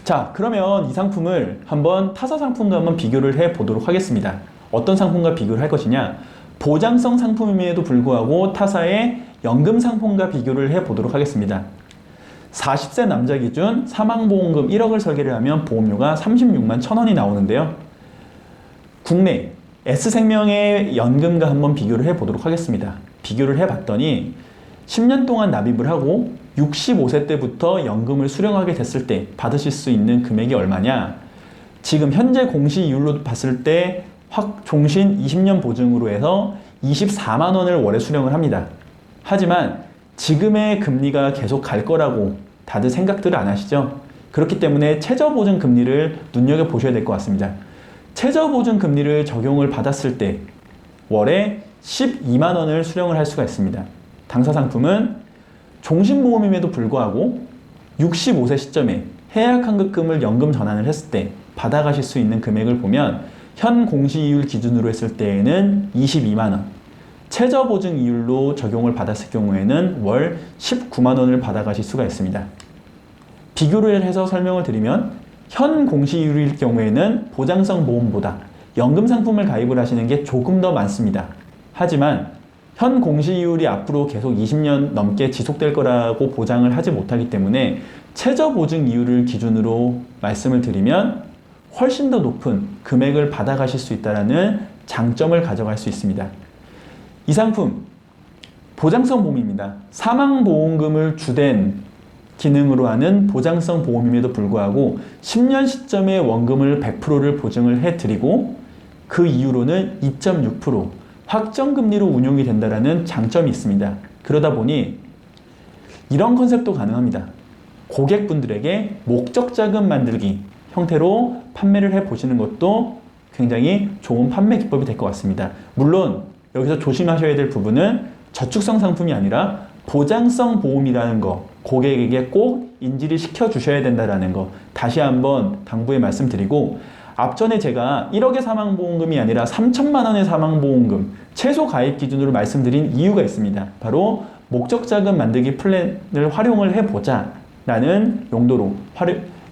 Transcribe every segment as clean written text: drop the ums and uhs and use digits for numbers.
자, 그러면 이 상품을 한번 타사 상품과 한번 비교를 해 보도록 하겠습니다. 어떤 상품과 비교를 할 것이냐? 보장성 상품임에도 불구하고 타사의 연금 상품과 비교를 해 보도록 하겠습니다. 40세 남자 기준 사망보험금 1억을 설계를 하면 보험료가 36만 1,000원이 나오는데요. 국내 S생명의 연금과 한번 비교를 해 보도록 하겠습니다. 비교를 해 봤더니 10년 동안 납입을 하고 65세 때부터 연금을 수령하게 됐을 때 받으실 수 있는 금액이 얼마냐? 지금 현재 공시이율로 봤을 때 종신 20년 보증으로 해서 24만 원을 월에 수령을 합니다. 하지만 지금의 금리가 계속 갈 거라고 다들 생각들을 안 하시죠? 그렇기 때문에 최저보증 금리를 눈여겨보셔야 될 것 같습니다. 최저보증 금리를 적용을 받았을 때 월에 12만 원을 수령을 할 수가 있습니다. 당사 상품은 종신보험임에도 불구하고 65세 시점에 해약환급금을 연금 전환을 했을 때 받아가실 수 있는 금액을 보면 현 공시이율 기준으로 했을 때에는 22만 원, 최저보증 이율로 적용을 받았을 경우에는 월 19만 원을 받아가실 수가 있습니다. 비교를 해서 설명을 드리면 현 공시이율일 경우에는 보장성 보험보다 연금 상품을 가입을 하시는 게 조금 더 많습니다. 하지만 현 공시이율이 앞으로 계속 20년 넘게 지속될 거라고 보장을 하지 못하기 때문에 최저보증 이율을 기준으로 말씀을 드리면 훨씬 더 높은 금액을 받아가실 수 있다는 장점을 가져갈 수 있습니다. 이 상품 보장성 보험입니다. 사망보험금을 주된 기능으로 하는 보장성 보험임에도 불구하고 10년 시점에 원금을 100%를 보증을 해드리고 그 이후로는 2.6% 확정금리로 운용이 된다는 장점이 있습니다. 그러다 보니 이런 컨셉도 가능합니다. 고객분들에게 목적자금 만들기 형태로 판매를 해보시는 것도 굉장히 좋은 판매 기법이 될 것 같습니다. 물론 여기서 조심하셔야 될 부분은 저축성 상품이 아니라 보장성 보험이라는 거 고객에게 꼭 인지를 시켜주셔야 된다는 거 다시 한번 당부의 말씀드리고 앞전에 제가 1억의 사망보험금이 아니라 3천만 원의 사망보험금 최소 가입 기준으로 말씀드린 이유가 있습니다. 바로 목적자금 만들기 플랜을 활용을 해보자 라는 용도로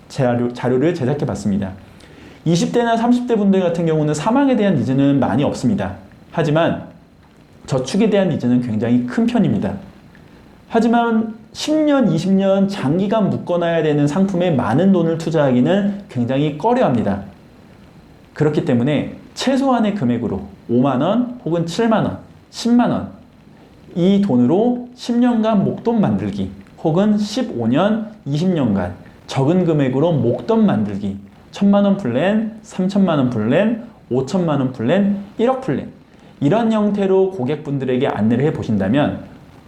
자료를 제작해 봤습니다. 20대나 30대 분들 같은 경우는 사망에 대한 니즈는 많이 없습니다. 하지만 저축에 대한 니즈는 굉장히 큰 편입니다. 하지만 10년, 20년 장기간 묶어놔야 되는 상품에 많은 돈을 투자하기는 굉장히 꺼려합니다. 그렇기 때문에 최소한의 금액으로 5만원 혹은 7만원, 10만원 이 돈으로 10년간 목돈 만들기 혹은 15년, 20년간 적은 금액으로 목돈 만들기 1,000만원 플랜, 3,000만원 플랜, 5,000만원 플랜, 1억 플랜 이런 형태로 고객분들에게 안내를 해보신다면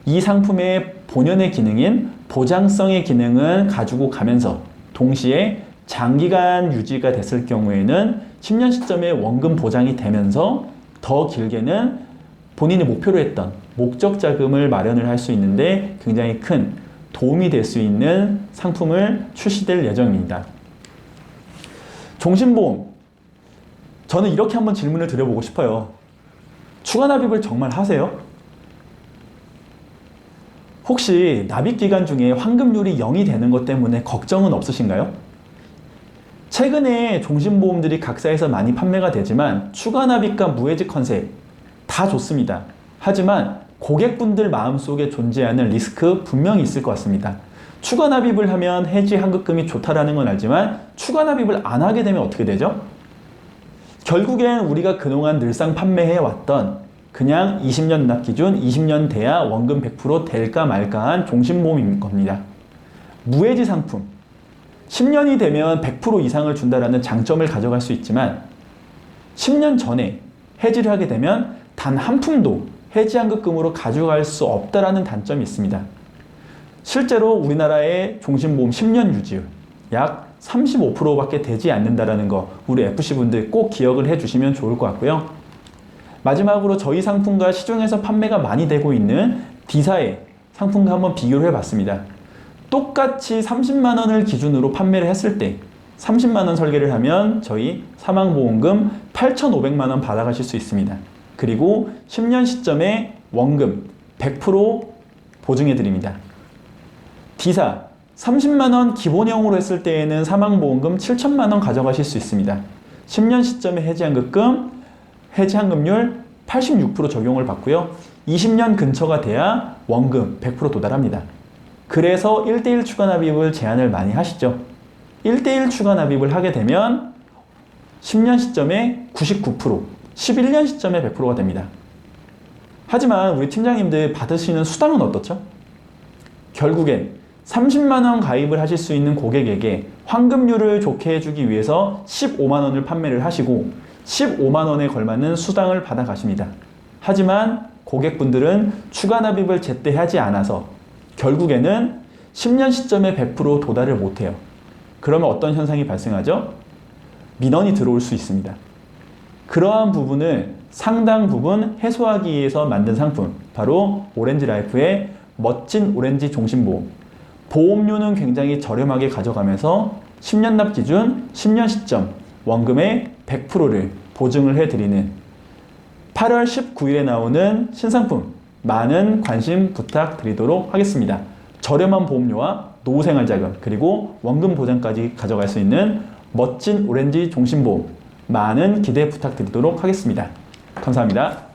이 상품의 본연의 기능인 보장성의 기능은 가지고 가면서 동시에 장기간 유지가 됐을 경우에는 10년 시점에 원금 보장이 되면서 더 길게는 본인이 목표로 했던 목적 자금을 마련을 할 수 있는데 굉장히 큰 도움이 될 수 있는 상품을 출시될 예정입니다. 종신보험. 저는 이렇게 한번 질문을 드려보고 싶어요. 추가 납입을 정말 하세요? 혹시 납입 기간 중에 환급률이 0이 되는 것 때문에 걱정은 없으신가요? 최근에 종신보험들이 각사에서 많이 판매가 되지만 추가 납입과 무해지 컨셉 다 좋습니다. 하지만 고객분들 마음속에 존재하는 리스크 분명히 있을 것 같습니다. 추가 납입을 하면 해지 환급금이 좋다라는 건 알지만 추가 납입을 안 하게 되면 어떻게 되죠? 결국엔 우리가 그동안 늘상 판매해왔던 그냥 20년 납 기준 20년 돼야 원금 100% 될까 말까한 종신보험인 겁니다. 무해지 상품 10년이 되면 100% 이상을 준다라는 장점을 가져갈 수 있지만 10년 전에 해지를 하게 되면 단 한 푼도 해지환급금으로 가져갈 수 없다라는 단점이 있습니다. 실제로 우리나라의 종신보험 10년 유지율 약 35%밖에 되지 않는다라는 거 우리 FC분들 꼭 기억을 해주시면 좋을 것 같고요. 마지막으로 저희 상품과 시중에서 판매가 많이 되고 있는 D사의 상품과 한번 비교를 해봤습니다. 똑같이 30만 원을 기준으로 판매를 했을 때 30만 원 설계를 하면 저희 사망보험금 8,500만 원 받아가실 수 있습니다. 그리고 10년 시점에 원금 100% 보증해 드립니다. D사 30만 원 기본형으로 했을 때에는 사망보험금 7천만 원 가져가실 수 있습니다. 10년 시점에 해지환급률 86% 적용을 받고요. 20년 근처가 돼야 원금 100% 도달합니다. 그래서 1대1 추가 납입을 제한을 많이 하시죠. 1대1 추가 납입을 하게 되면 10년 시점에 99%, 11년 시점에 100%가 됩니다. 하지만 우리 팀장님들 받으시는 수당은 어떻죠? 결국엔 30만 원 가입을 하실 수 있는 고객에게 환급률을 좋게 해주기 위해서 15만 원을 판매를 하시고 15만 원에 걸맞는 수당을 받아 가십니다. 하지만 고객분들은 추가 납입을 제때 하지 않아서 결국에는 10년 시점에 100% 도달을 못해요. 그러면 어떤 현상이 발생하죠? 민원이 들어올 수 있습니다. 그러한 부분을 상당 부분 해소하기 위해서 만든 상품, 바로 오렌지라이프의 멋진 오렌지 종신보험. 보험료는 굉장히 저렴하게 가져가면서 10년 납 기준 10년 시점 원금의 100%를 보증을 해드리는 8월 19일에 나오는 신상품, 많은 관심 부탁드리도록 하겠습니다. 저렴한 보험료와 노후생활자금 그리고 원금 보장까지 가져갈 수 있는 멋진 오렌지 종신보험, 많은 기대 부탁드리도록 하겠습니다. 감사합니다.